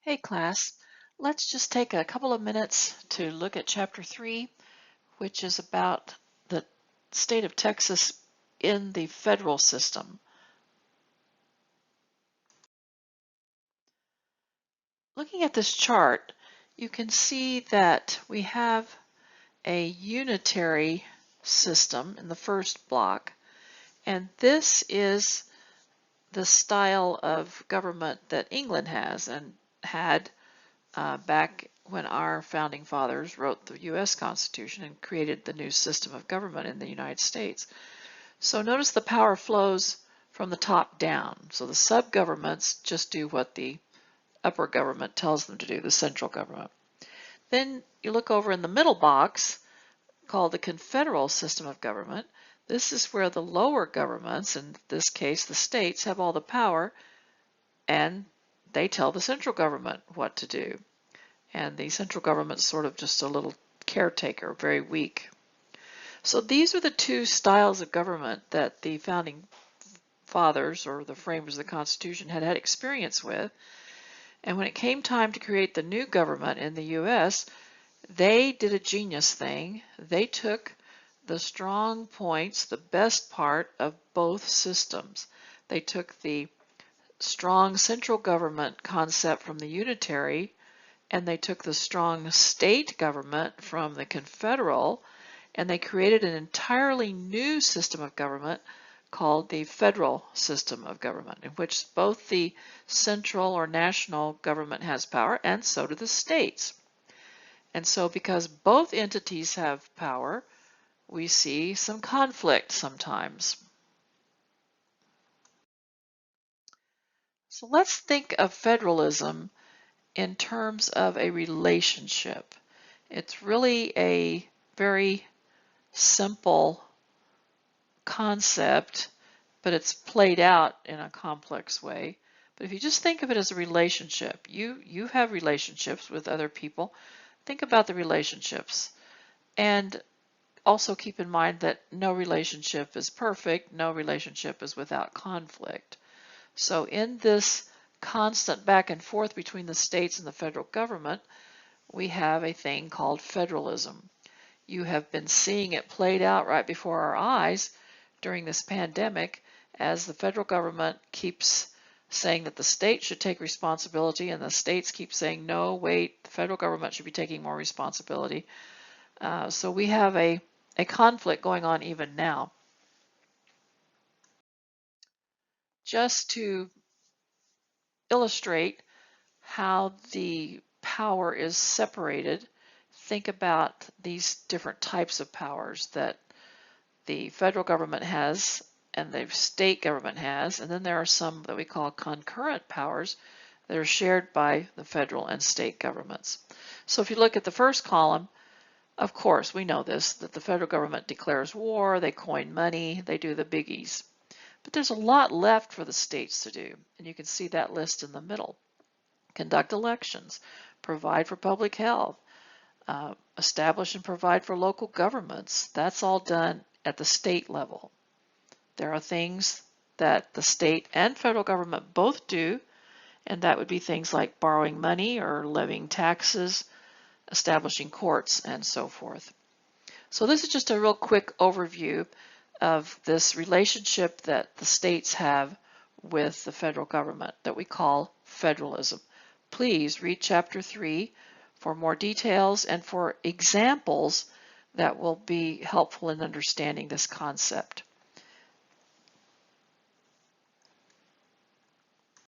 Hey class, let's just take a couple of minutes to look at Chapter 3, which is about the state of Texas in the federal system. Looking at this chart, you can see that we have a unitary system in the first block, and this is the style of government that England has and had back when our founding fathers wrote the U.S. Constitution and created the new system of government in the United States. So notice the power flows from the top down. So the sub-governments just do what the upper government tells them to do, the central government. Then you look over in the middle box called the confederal system of government. This is where the lower governments, in this case the states, have all the power and they tell the central government what to do. And the central government's sort of just a little caretaker, very weak. So these are the two styles of government that the founding fathers or the framers of the Constitution had experience with. And when it came time to create the new government in the U.S., they did a genius thing. They took the strong points, the best part of both systems. They took the strong central government concept from the unitary, and they took the strong state government from the confederal, and they created an entirely new system of government called the federal system of government, in which both the central or national government has power, and so do the states. And so because both entities have power, we see some conflict sometimes. So let's think of federalism in terms of a relationship. It's really a very simple concept, but it's played out in a complex way. But if you just think of it as a relationship, you have relationships with other people. Think about the relationships. And also keep in mind that no relationship is perfect, no relationship is without conflict. So in this constant back and forth between the states and the federal government, we have a thing called federalism. You have been seeing it played out right before our eyes during this pandemic as the federal government keeps saying that the states should take responsibility and the states keep saying, no, wait, the federal government should be taking more responsibility. So we have a conflict going on even now. Just to illustrate how the power is separated, think about these different types of powers that the federal government has and the state government has, and then there are some that we call concurrent powers that are shared by the federal and state governments. So if you look at the first column, of course, we know this, that the federal government declares war, they coin money, they do the biggies. But there's a lot left for the states to do, and you can see that list in the middle. Conduct elections, provide for public health, establish and provide for local governments. That's all done at the state level. There are things that the state and federal government both do, and that would be things like borrowing money or levying taxes, establishing courts, and so forth. So this is just a real quick overview of this relationship that the states have with the federal government that we call federalism. Please read Chapter 3 for more details and for examples that will be helpful in understanding this concept.